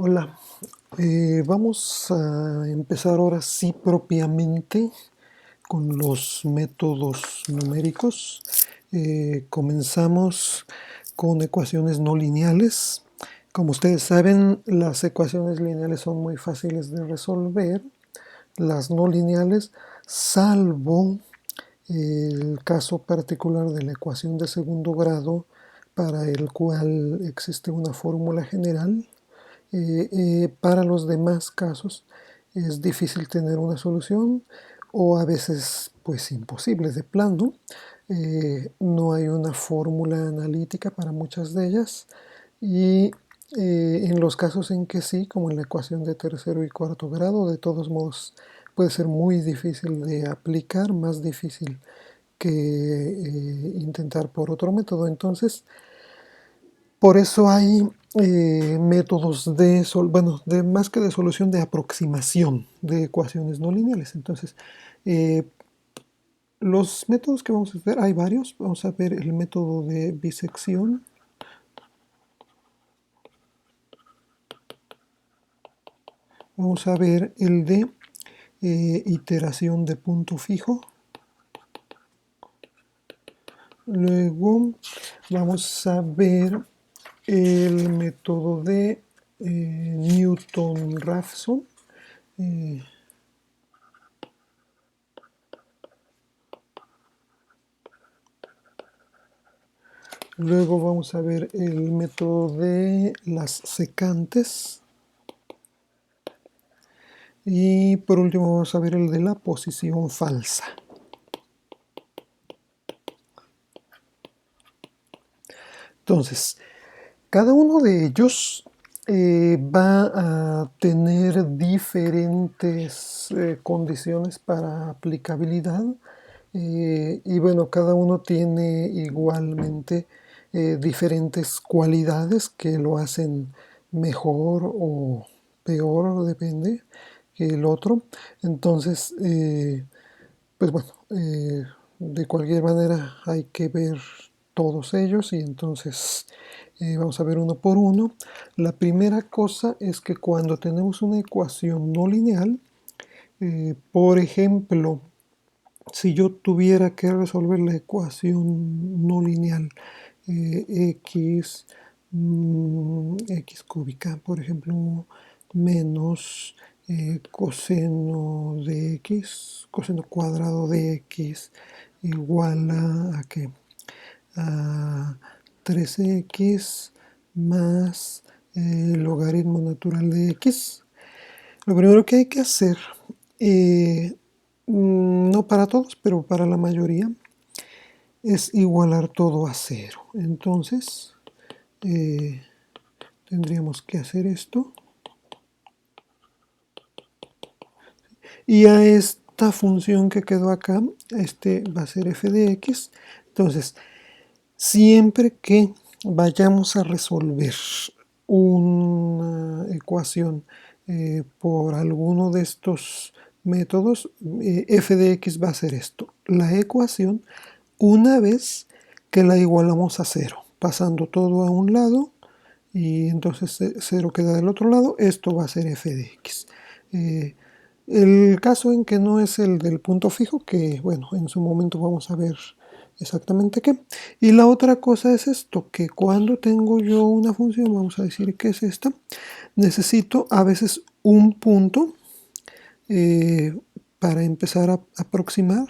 Hola, vamos a empezar ahora sí propiamente con los métodos numéricos. Comenzamos con ecuaciones no lineales. Como ustedes saben, las ecuaciones lineales son muy fáciles de resolver, las no lineales, salvo el caso particular de la ecuación de segundo grado para el cual existe una fórmula general. Para los demás casos es difícil tener una solución o a veces pues imposible de plano. No hay una fórmula analítica para muchas de ellas y en los casos en que sí, como en la ecuación de tercero y cuarto grado, de todos modos puede ser muy difícil de aplicar, más difícil que intentar por otro método. Entonces, por eso hay métodos de más que de solución, de aproximación de ecuaciones no lineales. Entonces, eh, los métodos que vamos a ver, hay varios. Vamos a ver el método de bisección. Vamos a ver el de iteración de punto fijo. Luego vamos a ver el método de Newton-Raphson. Luego vamos a ver el método de las secantes. Y por último vamos a ver el de la posición falsa. Entonces, cada uno de ellos va a tener diferentes condiciones para aplicabilidad. Y bueno, cada uno tiene igualmente diferentes cualidades que lo hacen mejor o peor, depende, que el otro. Entonces, pues bueno, de cualquier manera hay que ver todos ellos y entonces vamos a ver uno por uno. La primera cosa es que cuando tenemos una ecuación no lineal, por ejemplo, si yo tuviera que resolver la ecuación no lineal x, x cúbica, por ejemplo, menos coseno de x, coseno cuadrado de x igual ¿a qué? A 3x más el logaritmo natural de x. Lo primero que hay que hacer, no para todos, pero para la mayoría, es igualar todo a cero. Entonces, tendríamos que hacer esto. Y a esta función que quedó acá, este va a ser f de x. Entonces, siempre que vayamos a resolver una ecuación por alguno de estos métodos, f de x va a ser esto, la ecuación una vez que la igualamos a cero, pasando todo a un lado y entonces 0 queda del otro lado, esto va a ser f de x. El caso en que no es el del punto fijo, que bueno, en su momento vamos a ver exactamente qué. Y la otra cosa es esto, que cuando tengo yo una función, vamos a decir que es esta, necesito a veces un punto para empezar a aproximar,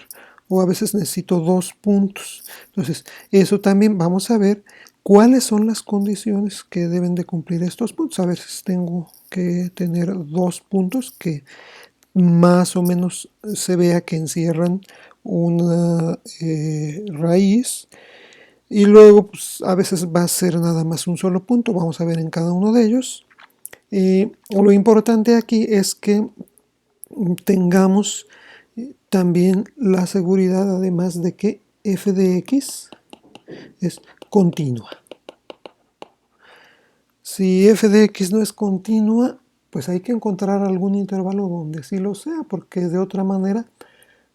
o a veces necesito dos puntos. Entonces, eso también vamos a ver cuáles son las condiciones que deben de cumplir estos puntos. A veces tengo que tener dos puntos que más o menos se vea que encierran una raíz y luego pues, a veces va a ser nada más un solo punto. Vamos a ver en cada uno de ellos. Lo importante aquí es que tengamos también la seguridad, además de que f de x es continua. Si f de x no es continua, pues hay que encontrar algún intervalo donde sí lo sea, porque de otra manera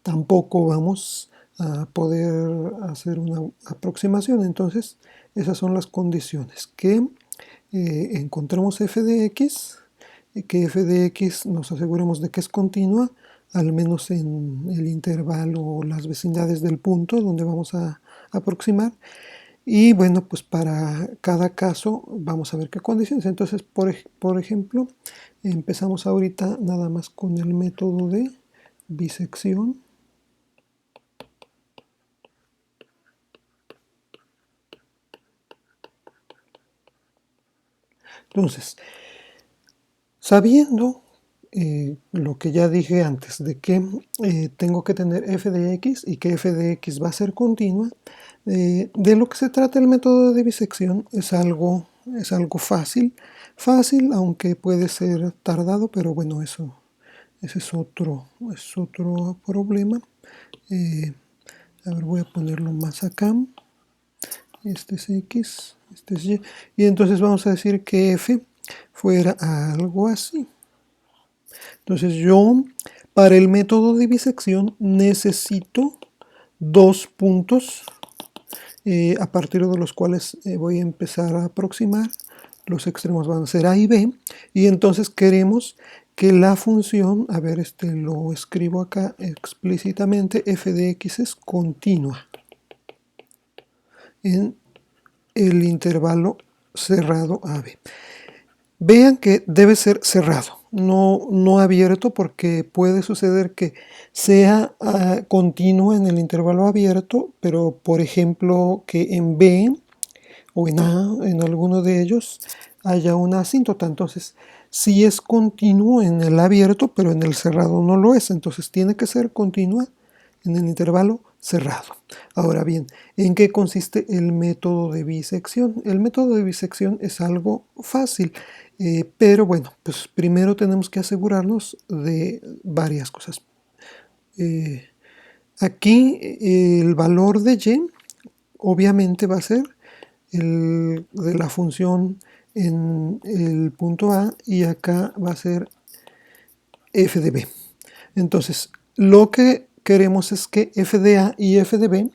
tampoco vamos a poder hacer una aproximación. Entonces, esas son las condiciones, que encontremos f de x que f de x nos aseguremos de que es continua, al menos en el intervalo o las vecindades del punto donde vamos a aproximar. Y bueno, pues para cada caso vamos a ver qué condiciones. Entonces, por ejemplo, empezamos ahorita nada más con el método de bisección. Entonces, sabiendo lo que ya dije antes, de que tengo que tener f de x y que f de x va a ser continua, de lo que se trata el método de bisección es algo fácil, aunque puede ser tardado, pero bueno, ese es otro problema. A ver, voy a ponerlo más acá. Este es x, este es y. Y entonces vamos a decir que f fuera algo así. Entonces yo, para el método de bisección, necesito dos puntos a partir de los cuales voy a empezar a aproximar. Los extremos van a ser a y b, y entonces queremos que la función, a ver, lo escribo acá explícitamente, f de x es continua en el intervalo cerrado AB. Vean que debe ser cerrado, no abierto, porque puede suceder que sea continuo en el intervalo abierto, pero por ejemplo que en B o en A, en alguno de ellos, haya una asíntota. Entonces, sí es continuo en el abierto, pero en el cerrado no lo es. Entonces, tiene que ser continua en el intervalo cerrado. Ahora bien, ¿en qué consiste el método de bisección? El método de bisección es algo fácil, pero bueno, pues primero tenemos que asegurarnos de varias cosas. Aquí el valor de y obviamente va a ser el de la función en el punto A, y acá va a ser f de b. Entonces, lo que queremos es que f de A y f de B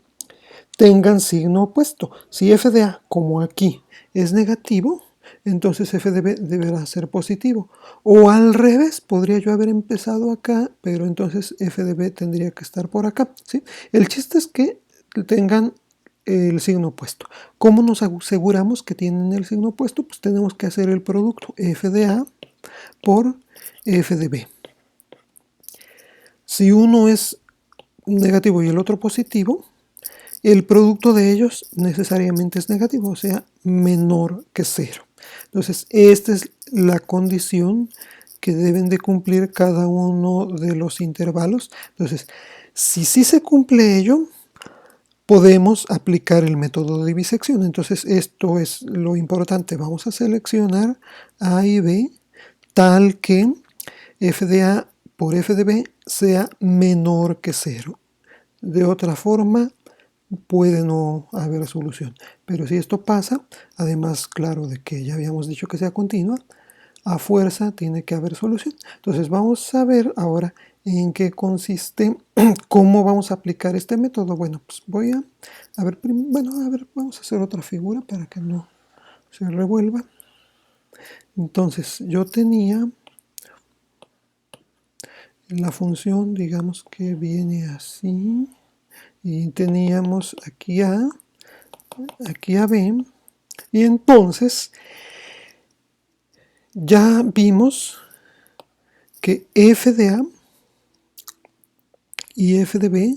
tengan signo opuesto. Si f de A, como aquí, es negativo, entonces f de b deberá ser positivo. O al revés, podría yo haber empezado acá, pero entonces f de b tendría que estar por acá, ¿sí? El chiste es que tengan el signo opuesto. ¿Cómo nos aseguramos que tienen el signo opuesto? Pues tenemos que hacer el producto f de A por f de b. Si uno es negativo y el otro positivo, el producto de ellos necesariamente es negativo, o sea, menor que 0. Entonces, esta es la condición que deben de cumplir cada uno de los intervalos. Entonces, si sí se cumple ello, podemos aplicar el método de bisección. Entonces, esto es lo importante. Vamos a seleccionar A y B tal que f de A por f de B sea menor que 0. De otra forma, puede no haber solución. Pero si esto pasa, además, claro, de que ya habíamos dicho que sea continua, a fuerza tiene que haber solución. Entonces vamos a ver ahora en qué consiste, cómo vamos a aplicar este método. Bueno, pues voy a ver, vamos a hacer otra figura para que no se revuelva. Entonces yo tenía la función, digamos que viene así, y teníamos aquí A B, y entonces ya vimos que f de A y f de B,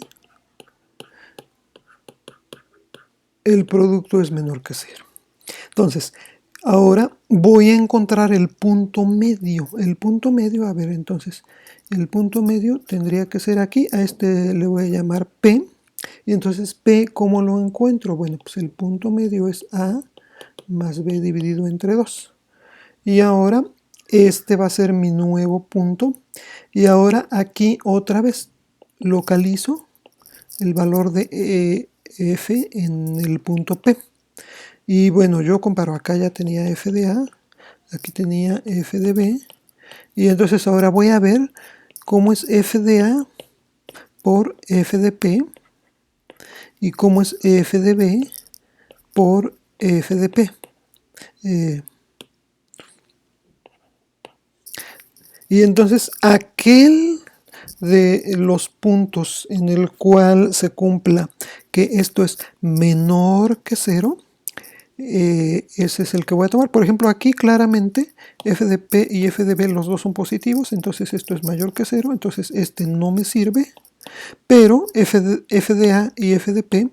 el producto es menor que 0. Entonces, ahora voy a encontrar el punto medio. El punto medio, a ver, entonces, el punto medio tendría que ser aquí. A este le voy a llamar P. Y entonces, P, ¿cómo lo encuentro? Bueno, pues el punto medio es A más B dividido entre 2. Y ahora, este va a ser mi nuevo punto. Y ahora aquí otra vez localizo el valor de f en el punto P. Y bueno, yo comparo, acá ya tenía f de A, aquí tenía f de B, y entonces ahora voy a ver cómo es f de A por f de P y cómo es f de B por f de P. Y entonces aquel de los puntos en el cual se cumpla que esto es menor que 0, ese es el que voy a tomar. Por ejemplo, aquí claramente f de p y f de b los dos son positivos, entonces esto es mayor que 0, entonces este no me sirve, pero f de a y f de p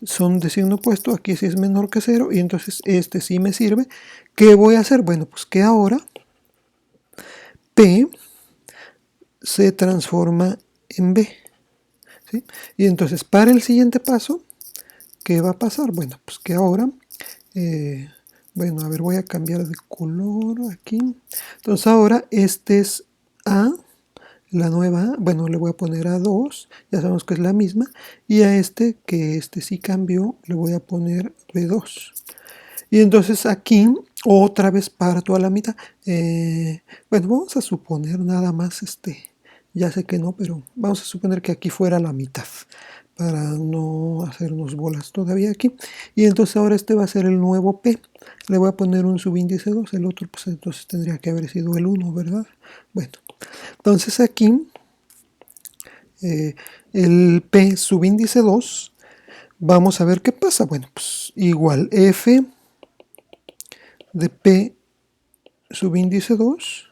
son de signo opuesto, aquí sí es menor que 0, y entonces este sí me sirve. ¿Qué voy a hacer? Bueno, pues que ahora p se transforma en b, ¿sí? Y entonces para el siguiente paso, ¿qué va a pasar? Bueno, pues que ahora, bueno, a ver, voy a cambiar de color aquí. Entonces ahora este es A, la nueva A, bueno, le voy a poner A2, ya sabemos que es la misma, y a este, que este sí cambió, le voy a poner B2. Y entonces aquí otra vez parto a la mitad. Bueno, vamos a suponer nada más ya sé que no, pero vamos a suponer que aquí fuera la mitad para no hacernos bolas todavía aquí. Y entonces ahora este va a ser el nuevo P. Le voy a poner un subíndice 2, el otro pues entonces tendría que haber sido el 1, ¿verdad? Bueno, entonces aquí el P subíndice 2, vamos a ver qué pasa. Bueno, pues igual F de P subíndice 2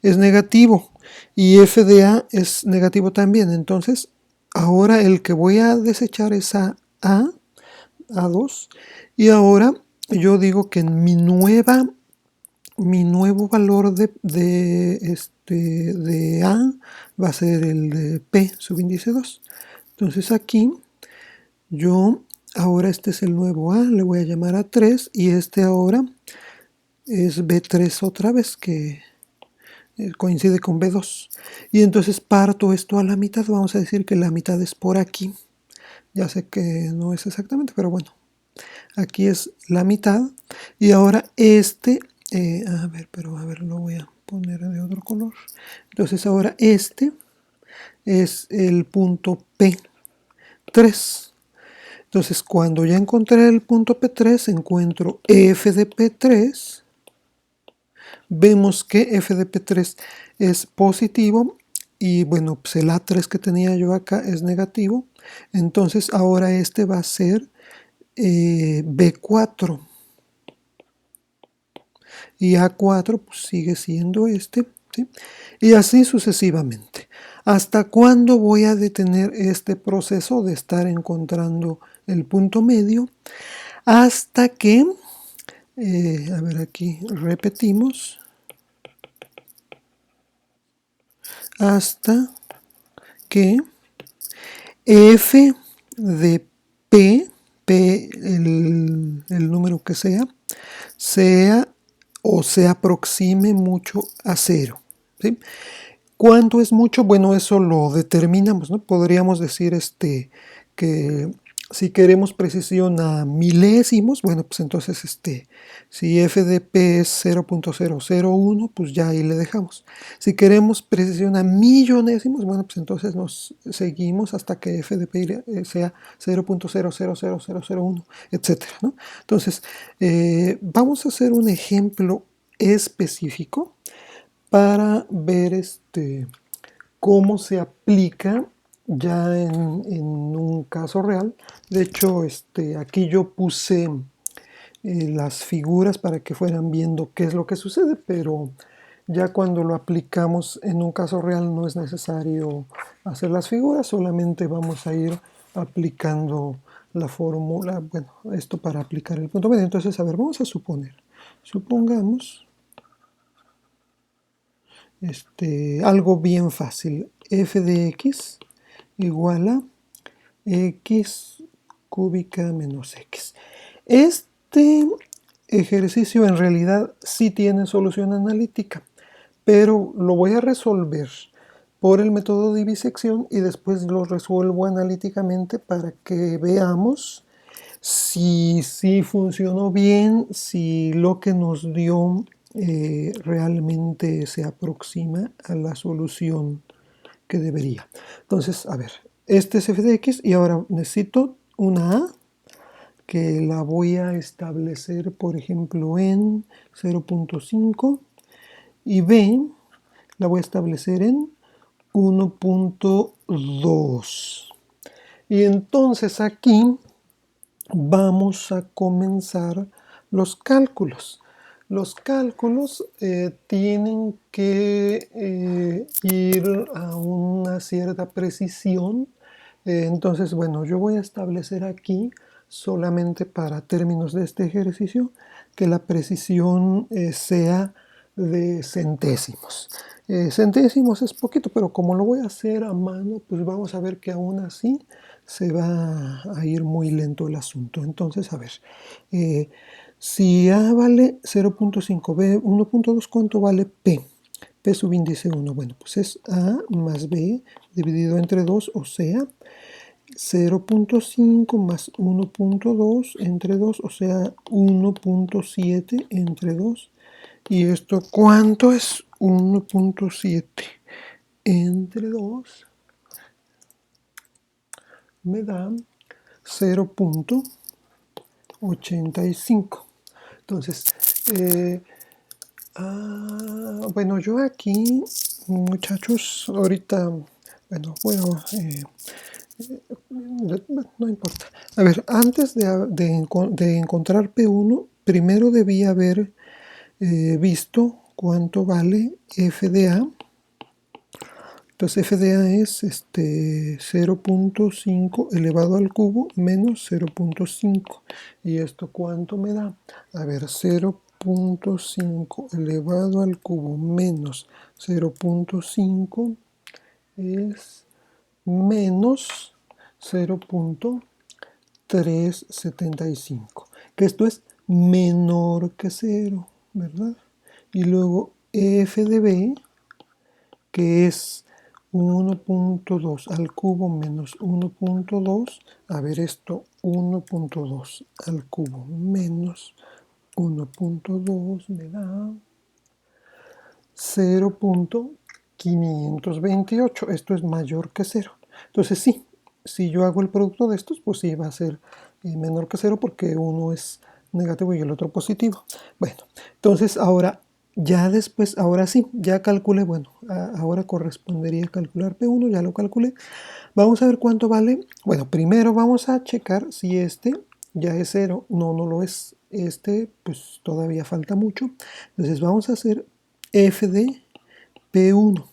es negativo y f de a es negativo también. Entonces, ahora el que voy a desechar es a A2, y ahora yo digo que en mi nuevo valor de A va a ser el de P subíndice 2. Entonces aquí yo, ahora este es el nuevo A, le voy a llamar A3, y este ahora es B3 otra vez, que coincide con B2. Y entonces parto esto a la mitad, vamos a decir que la mitad es por aquí. Ya sé que no es exactamente, pero bueno, aquí es la mitad. Y ahora a ver, lo voy a poner de otro color. Entonces ahora este es el punto P3. Entonces cuando ya encontré el punto P3, encuentro f de P3. Vemos que f de P3 es positivo y bueno, pues el A3 que tenía yo acá es negativo. Entonces ahora este va a ser B4 y A4 pues sigue siendo este, ¿sí? Y así sucesivamente. ¿Hasta cuándo voy a detener este proceso de estar encontrando el punto medio? Hasta que, a ver, aquí repetimos, hasta que f de p el número que sea o se aproxime mucho a 0, ¿sí? ¿Cuánto es mucho? Bueno, eso lo determinamos, ¿no? Podríamos decir que si queremos precisión a milésimos, bueno, pues entonces si f de p es 0.001, pues ya ahí le dejamos. Si queremos precisión a millonésimos, bueno, pues entonces nos seguimos hasta que f de p sea 0.000001, etcétera, ¿no? Entonces, vamos a hacer un ejemplo específico para ver cómo se aplica ya en un caso real. De hecho, aquí yo puse las figuras para que fueran viendo qué es lo que sucede, pero ya cuando lo aplicamos en un caso real no es necesario hacer las figuras, solamente vamos a ir aplicando la fórmula, bueno, esto para aplicar el punto medio. Entonces, a ver, vamos a supongamos algo bien fácil. F de x igual a x cúbica menos x. Este ejercicio en realidad sí tiene solución analítica, pero lo voy a resolver por el método de disección y después lo resuelvo analíticamente para que veamos si funcionó bien, si lo que nos dio realmente se aproxima a la solución que debería. Entonces, a ver, este es f de x y ahora necesito una a que la voy a establecer, por ejemplo, en 0.5 y b la voy a establecer en 1.2. Y entonces aquí vamos a comenzar los cálculos. Los cálculos tienen que ir a una cierta precisión. Entonces, bueno, yo voy a establecer aquí, solamente para términos de este ejercicio, que la precisión sea de centésimos. Centésimos es poquito, pero como lo voy a hacer a mano, pues vamos a ver que aún así se va a ir muy lento el asunto. Entonces, a ver, si A vale 0.5, B 1.2, ¿cuánto vale P? P subíndice 1, bueno, pues es A más B dividido entre 2, o sea, 0.5 más 1.2 entre 2, o sea, 1.7 entre 2. ¿Y esto cuánto es? 1.7 entre 2 me da 0.85. Entonces, bueno, yo aquí, muchachos, ahorita, bueno, no importa. A ver, antes de encontrar P1, primero debía haber visto cuánto vale f de A. Entonces f de A es 0.5 elevado al cubo menos 0.5. ¿Y esto cuánto me da? A ver, 0.5 elevado al cubo menos 0.5 es menos 0.375. Que esto es menor que 0, ¿verdad? Y luego f de B, que es 1.2 al cubo menos 1.2, a ver esto, 1.2 al cubo menos 1.2 me da 0.528, esto es mayor que 0. Entonces sí, si yo hago el producto de estos, pues sí va a ser menor que 0 porque uno es negativo y el otro positivo. Bueno, entonces ahora ya después, ahora sí, ya calculé, bueno, ahora correspondería calcular P1, ya lo calculé. Vamos a ver cuánto vale. Bueno, primero vamos a checar si este ya es 0. No, no lo es. Este, pues todavía falta mucho. Entonces vamos a hacer f de P1.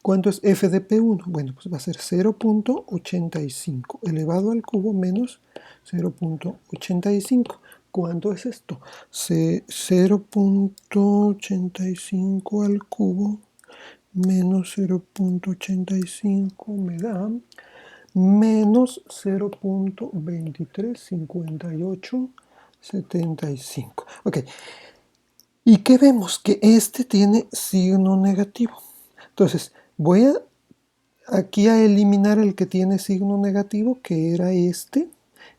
¿Cuánto es f de P1? Bueno, pues va a ser 0.85 elevado al cubo menos 0.85. ¿Cuánto es esto? 0.85 al cubo menos 0.85 me da menos 0.235875. Ok, ¿y qué vemos? Que este tiene signo negativo. Entonces, voy aquí a eliminar el que tiene signo negativo, que era este,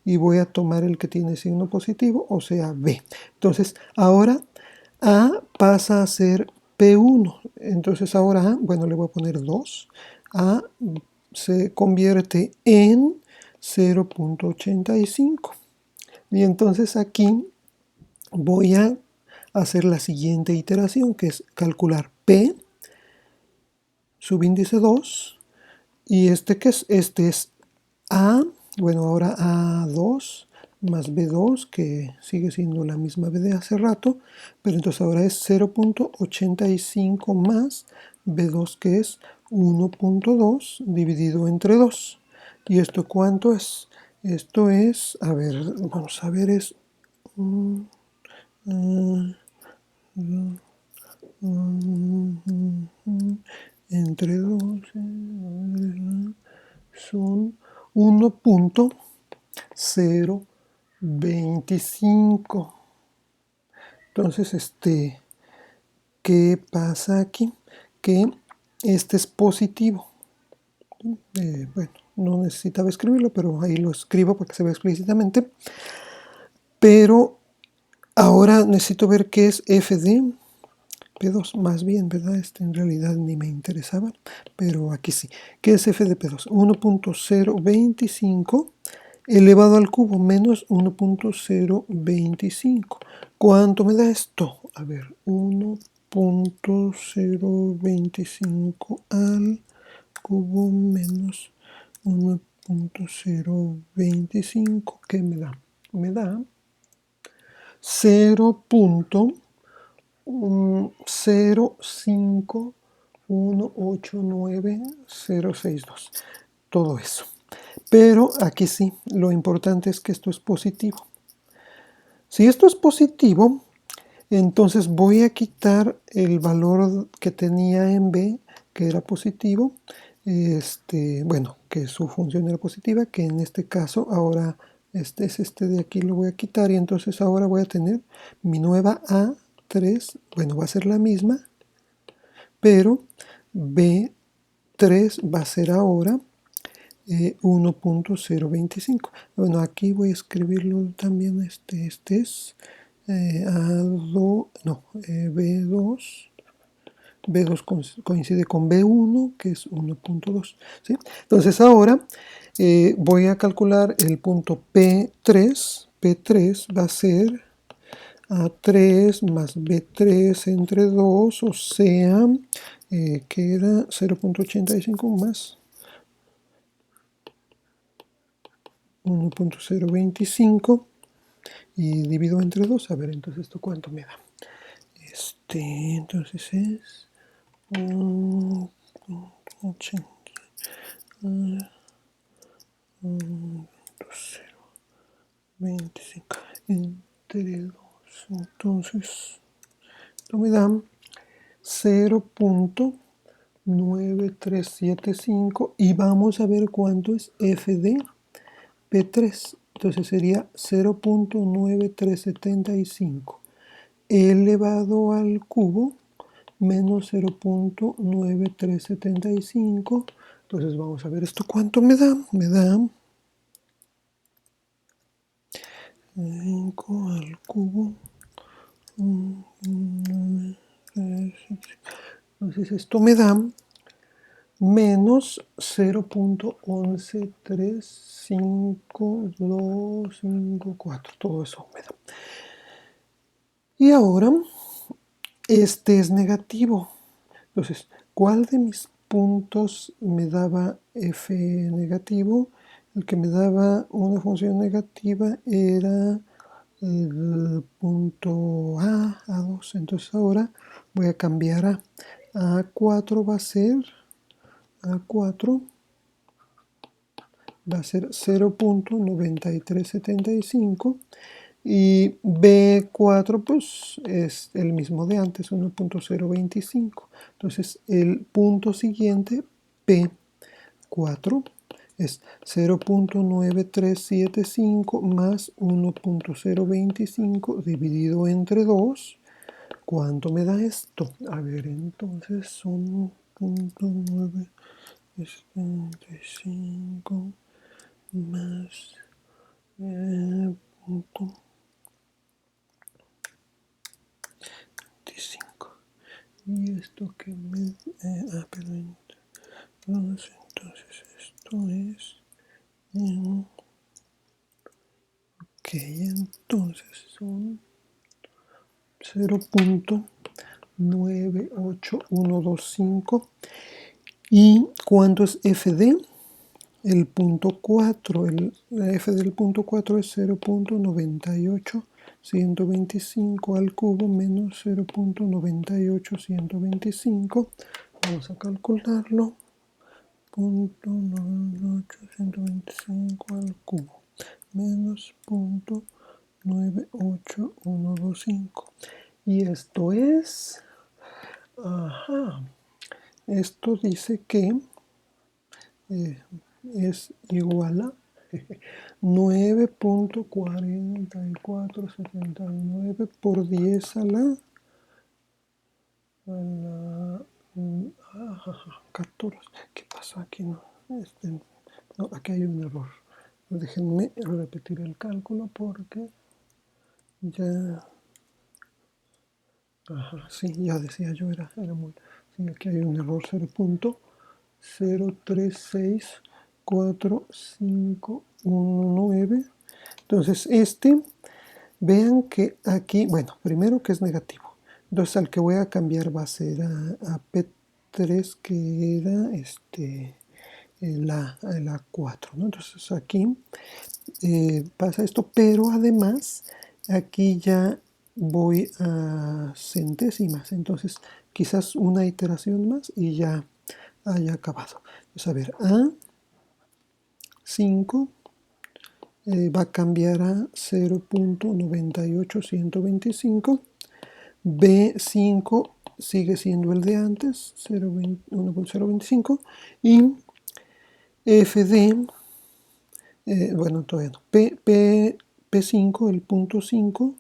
y voy a tomar el que tiene signo positivo, o sea, B. Entonces, ahora A pasa a ser P1. Entonces, ahora A, bueno, le voy a poner 2. A se convierte en 0.85. Y entonces aquí voy a hacer la siguiente iteración, que es calcular P subíndice 2. Y este que es, este es A, bueno, ahora A2 más B2, que sigue siendo la misma B de hace rato, pero entonces ahora es 0.85 más B2, que es 1.2 dividido entre 2. ¿Y esto cuánto es? Esto es, a ver, vamos a ver, es entre 2 son 1.025. Entonces, ¿qué pasa aquí? Que este es positivo. Bueno, no necesitaba escribirlo, pero ahí lo escribo para que se vea explícitamente. Pero ahora necesito ver qué es f de P2, más bien, ¿verdad? En realidad ni me interesaba, pero aquí sí. ¿Qué es f de P2? 1.025 elevado al cubo menos 1.025. ¿Cuánto me da esto? A ver, 1 1.025 al cubo menos 1.025, ¿qué me da? Me da 0.05189.062. Todo eso. Pero aquí sí, lo importante es que esto es positivo. Si esto es positivo, entonces voy a quitar el valor que tenía en B, que era positivo, bueno, que su función era positiva, que en este caso ahora este de aquí, lo voy a quitar y entonces ahora voy a tener mi nueva A3, bueno, va a ser la misma, pero B3 va a ser ahora 1.025. Bueno, aquí voy a escribirlo también, este es A2, no, B2. B2 coincide con B1, que es 1.2. ¿Sí? Entonces ahora voy a calcular el punto P3. P3 va a ser A3 más B3 entre 2, o sea, que era 0.85 más 1.025 y divido entre 2. A ver, entonces, ¿esto cuánto me da? Entonces es 80, 0.25 entre 2. Entonces, esto me da 0.9375 y vamos a ver cuánto es f de P3. Entonces sería 0.9375 elevado al cubo menos 0.9375. Entonces vamos a ver esto cuánto me da. Me da 5 al cubo. Entonces esto me da menos 0.11352554. Todo eso me da. Y ahora este es negativo. Entonces, ¿cuál de mis puntos me daba f negativo? El que me daba una función negativa era el punto A2. Entonces ahora voy a cambiar a A4, va a ser A4 va a ser 0.9375 y B4 pues es el mismo de antes, 1.025. Entonces el punto siguiente, P4, es 0.9375 más 1.025 dividido entre 2. ¿Cuánto me da esto? A ver, entonces son 1.975 más punto 25. Y esto que me... perdón. Entonces esto es... ok, entonces son 0.98125. ¿Y cuánto es FD? El punto 4, la f del punto 4 es 0.98125 al cubo menos 0.98125. Vamos a calcularlo. 0.98125 al cubo menos 0.98125. Y esto es... esto dice que es igual a 9.4479 por 10 a la 14. ¿Qué pasó aquí? No, aquí hay un error. Déjenme repetir el cálculo porque ya... sí, ya decía yo, era muy... sí, aquí hay un error, 0.0364519. Entonces vean que aquí, bueno, primero que es negativo, Entonces al que voy a cambiar va a ser a P3, que era el A4, ¿no? Entonces aquí pasa esto, pero además aquí ya voy a centésimas, entonces quizás una iteración más y ya haya acabado. Entonces, a ver, A5 va a cambiar a 0.98125, B5 sigue siendo el de antes, 1.025, y FD, bueno, todavía no, P5, el punto 5,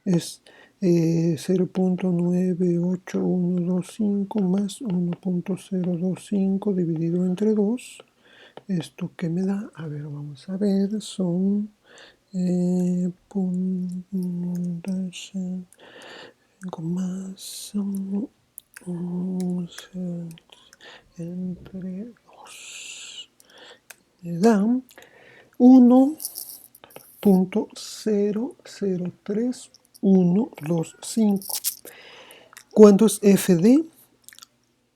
es 0.98125 más 1.025 dividido entre 2. ¿Esto qué me da? A ver, vamos a ver, son más entre 2. Me dan 1.003125. ¿Cuánto es FD?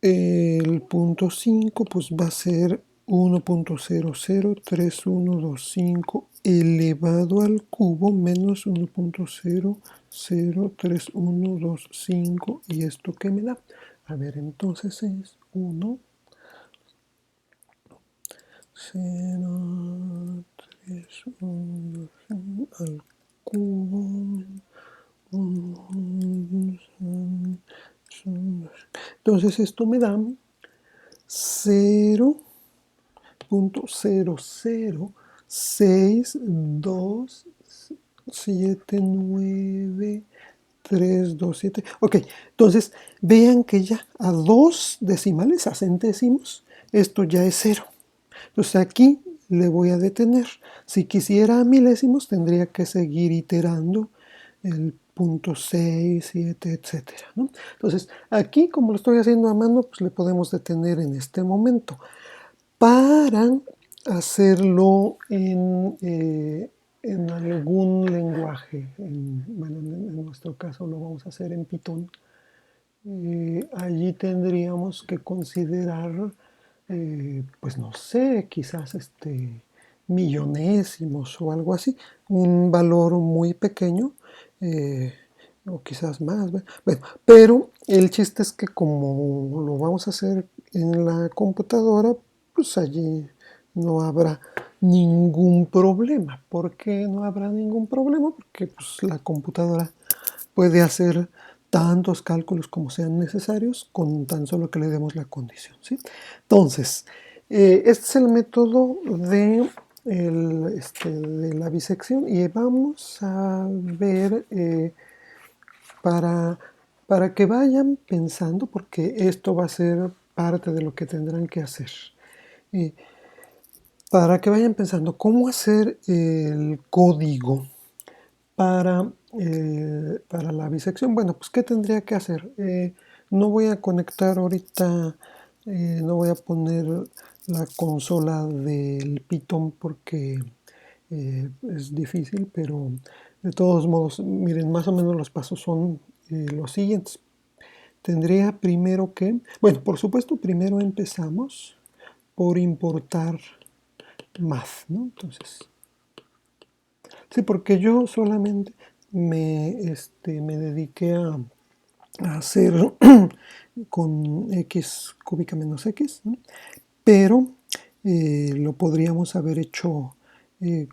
El punto 5 pues va a ser 1.003125 elevado al cubo menos 1.003125. ¿Y esto qué me da? A ver, entonces es 1, 0, 3, 1, al cubo. Entonces esto me da 0.006279327. Ok, entonces vean que ya a dos decimales, a centésimos, esto ya es 0. Entonces aquí le voy a detener. Si quisiera a milésimos, tendría que seguir iterando el punto 6, 7, etcétera, ¿no? Entonces, aquí, como lo estoy haciendo a mano, pues le podemos detener en este momento. Para hacerlo en algún lenguaje, bueno, en nuestro caso lo vamos a hacer en Python, allí tendríamos que considerar, pues no sé, quizás millonésimos o algo así, un valor muy pequeño, o quizás más. Bueno, pero el chiste es que como lo vamos a hacer en la computadora, pues allí no habrá ningún problema. ¿Por qué no habrá ningún problema? Porque pues, la computadora puede hacer tantos cálculos como sean necesarios con tan solo que le demos la condición, ¿sí? Entonces, este es el método de la bisección y vamos a ver para, para que vayan pensando, porque esto va a ser parte de lo que tendrán que hacer. Para que vayan pensando cómo hacer el código para la bisección. Bueno, pues ¿qué tendría que hacer? No voy a conectar ahorita, no voy a poner la consola del Python porque es difícil, pero de todos modos, miren, más o menos los pasos son los siguientes. Tendría primero que, bueno, por supuesto, primero empezamos por importar math, ¿no? Entonces, sí, porque yo solamente me dediqué a hacer con x cúbica menos x, ¿no? Pero lo podríamos haber hecho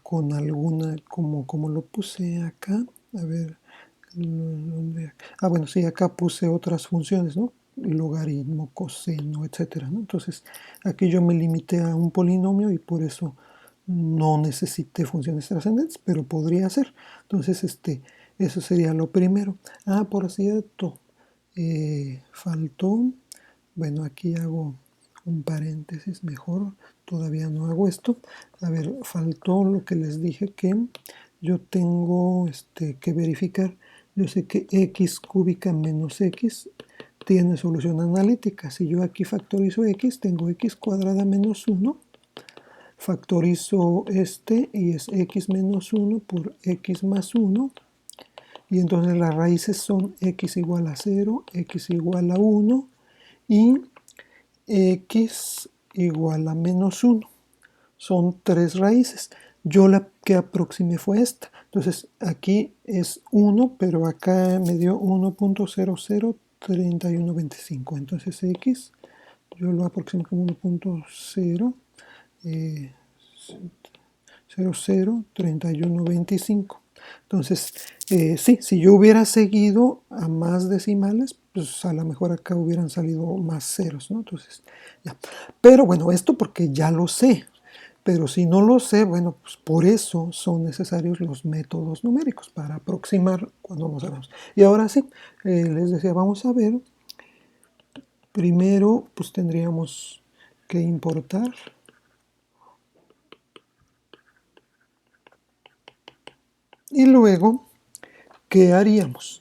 con alguna, como lo puse acá, a ver, bueno, sí, acá puse otras funciones, ¿no? Logaritmo, coseno, etcétera, ¿no? Entonces, aquí yo me limité a un polinomio y por eso no necesité funciones trascendentes, pero podría ser. Entonces, eso sería lo primero. Por cierto, faltó, bueno, aquí hago un paréntesis mejor, todavía no hago esto. A ver, faltó lo que les dije que yo tengo que verificar. Yo sé que x cúbica menos x tiene solución analítica. Si yo aquí factorizo x, tengo x cuadrada menos 1. Factorizo y es x menos 1 por x más 1. Y entonces las raíces son x igual a 0, x igual a 1 y x igual a menos 1. Son 3 raíces. Yo la que aproximé fue esta. Entonces aquí es 1, pero acá me dio 1.003125. Entonces x, yo lo aproximé como 1.003125. Entonces, sí, si yo hubiera seguido a más decimales, pues a lo mejor acá hubieran salido más ceros, ¿no? Entonces, ya. Pero bueno, esto porque ya lo sé. Pero si no lo sé, bueno, pues por eso son necesarios los métodos numéricos, para aproximar cuando no sabemos. Y ahora sí, les decía, vamos a ver. Primero, pues tendríamos que importar. Y luego, ¿qué haríamos?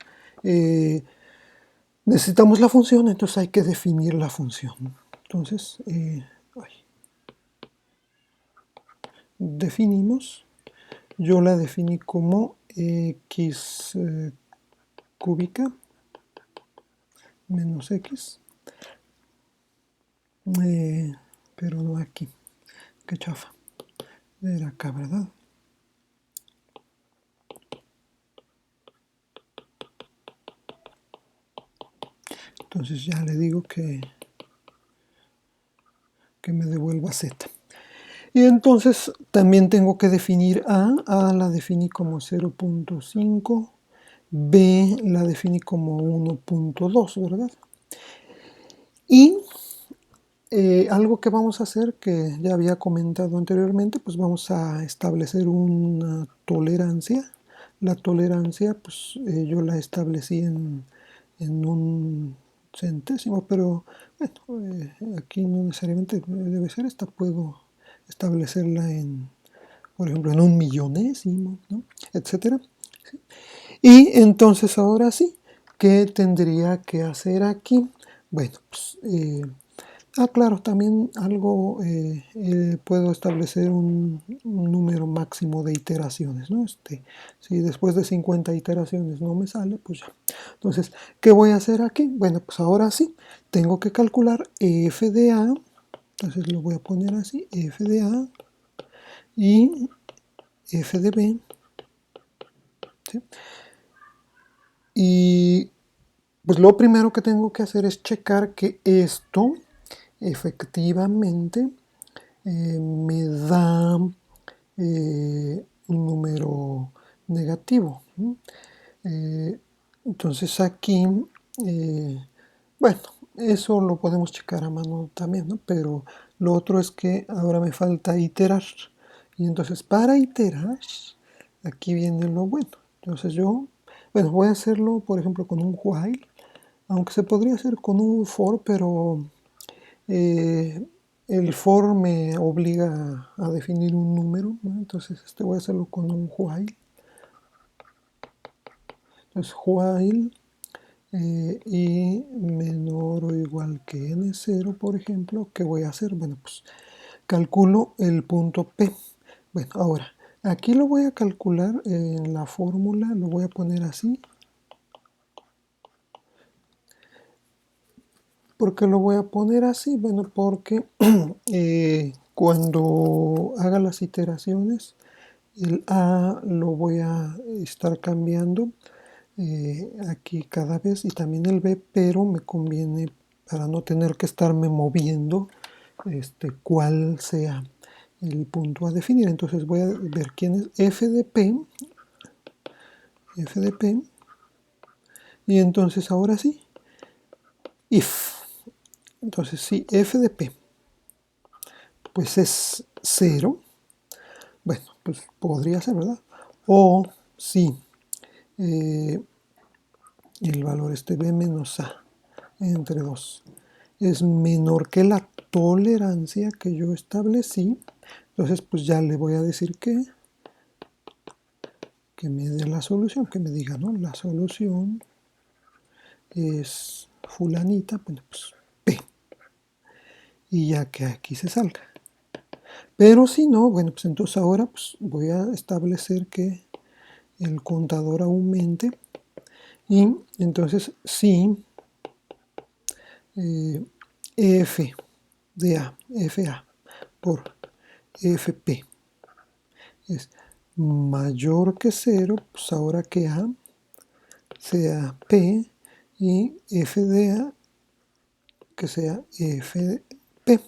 Necesitamos la función, entonces hay que definir la función. Entonces, definimos. Yo la definí como x cúbica menos x. Pero no aquí. Qué chafa. Era acá, ¿verdad? Entonces ya le digo que me devuelva z. Y entonces también tengo que definir a. A la definí como 0.5. B la definí como 1.2, ¿verdad? Y algo que vamos a hacer, que ya había comentado anteriormente, pues vamos a establecer una tolerancia. La tolerancia, pues yo la establecí en un centésimo, pero bueno, aquí no necesariamente debe ser esta, puedo establecerla en, por ejemplo, en un millonésimo, ¿no? Etcétera. ¿Sí? Y entonces ahora sí, ¿qué tendría que hacer aquí? Bueno, pues claro, también algo, puedo establecer un número máximo de iteraciones, ¿no? Si después de 50 iteraciones no me sale, pues ya. Entonces, ¿qué voy a hacer aquí? Bueno, pues ahora sí, tengo que calcular f de a, entonces lo voy a poner así, f de a y f de b, ¿sí? Y pues lo primero que tengo que hacer es checar que esto efectivamente me da un número negativo. Entonces aquí, bueno, eso lo podemos checar a mano también, ¿no? Pero lo otro es que ahora me falta iterar. Y entonces para iterar, aquí viene lo bueno. Entonces yo, bueno, voy a hacerlo, por ejemplo, con un while, aunque se podría hacer con un for, pero el for me obliga a definir un número, ¿no? Entonces voy a hacerlo con un while. Entonces while y menor o igual que n0, por ejemplo, ¿qué voy a hacer? Bueno, pues calculo el punto P. Bueno, ahora, aquí lo voy a calcular en la fórmula, lo voy a poner así. ¿Por qué lo voy a poner así? Bueno, porque cuando haga las iteraciones, el A lo voy a estar cambiando aquí cada vez, y también el B, pero me conviene, para no tener que estarme moviendo, cuál sea el punto a definir. Entonces voy a ver quién es f de p, y entonces ahora sí, if. Entonces si f de p pues es 0, bueno, pues podría ser, ¿verdad? O si el valor b menos a entre 2 es menor que la tolerancia que yo establecí, entonces pues ya le voy a decir que me dé la solución, que me diga, ¿no? La solución es fulanita, bueno, pues P, y ya que aquí se salga. Pero si no, bueno, pues entonces ahora pues voy a establecer que el contador aumente, Y entonces si f de a, fa por fp es mayor que 0, pues ahora que a sea p y f de a que sea fp.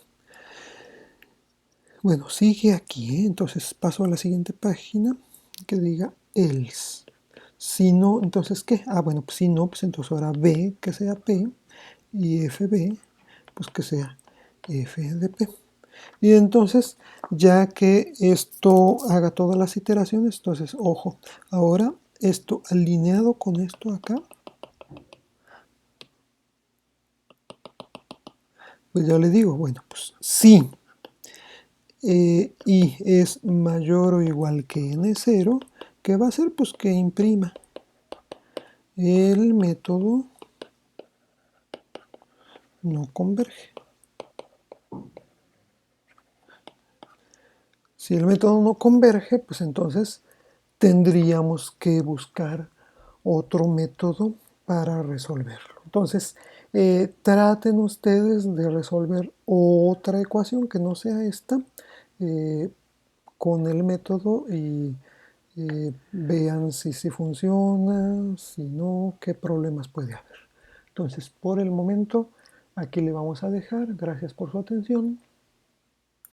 Bueno, sigue aquí, entonces paso a la siguiente página que diga else. Si no, entonces ¿qué? Ah, bueno, pues si no, pues entonces ahora b que sea p y fb pues que sea f de p. Y entonces, ya que esto haga todas las iteraciones, entonces, ojo, ahora esto alineado con esto acá, pues ya le digo, bueno, pues si i es mayor o igual que n0, ¿qué va a hacer? Pues que imprima el método no converge. Si el método no converge, pues entonces tendríamos que buscar otro método para resolverlo. Entonces, traten ustedes de resolver otra ecuación que no sea esta eh, con el método y vean si funciona, si no, qué problemas puede haber. Entonces, por el momento, aquí le vamos a dejar. Gracias por su atención.